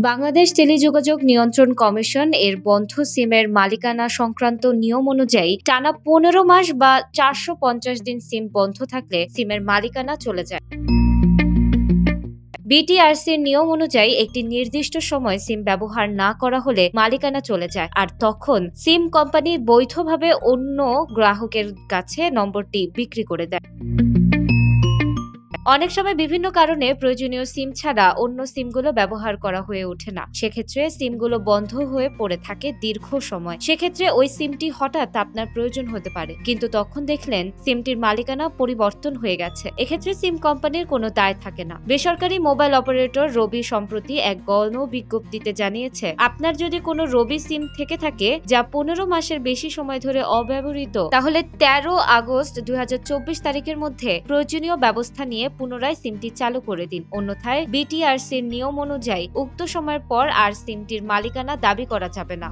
বাংলাদেশ টেলিযোগাযোগ নিয়ন্ত্রণ কমিশন এর বন্ধ সিমের মালিকানা সংক্রান্ত নিয়ম অনুযায়ী টানা 15 মাস বা 450 দিন সিম বন্ধ থাকলে সিমের মালিকানা চলে যায়। বিটিআরসির নিয়ম অনুযায়ী একটি নির্দিষ্ট সময় সিম ব্যবহার না করা হলে মালিকানা চলে যায়, আর তখন সিম কোম্পানি বৈধভাবে অন্য গ্রাহকের কাছে নম্বরটি বিক্রি করে দেয়। অনেক সময় বিভিন্ন কারণে প্রয়োজনীয় সিম ছাড়া অন্য সিমগুলো ব্যবহার করা হয়ে ওঠে না। সেক্ষেত্রে সিমগুলো বন্ধ হয়ে পড়ে থাকে দীর্ঘ সময়। সেক্ষেত্রে ওই সিমটি হঠাৎ আপনার প্রয়োজন হতে পারে, কিন্তু তখন দেখলেন সিমটির মালিকানা পরিবর্তন হয়ে গেছে। এক্ষেত্রে সিম কোম্পানির কোনো দায় থাকে না। বেসরকারি মোবাইল অপারেটর রবি সম্প্রতি এক গণবিজ্ঞপ্তিতে জানিয়েছে, আপনার যদি কোনো রবি সিম থেকে থাকে যা 15 মাসের বেশি সময় ধরে অব্যবহৃত, তাহলে 13 আগস্ট 2024 তারিখের মধ্যে প্রয়োজনীয় ব্যবস্থা নিয়ে পুনরায় সিমটি চালু করে দিন। অন্যথায় বিটিআরসির নিয়ম অনুযায়ী উক্ত সময়ের পর আর সিমটির মালিকানা দাবি করা যাবে না।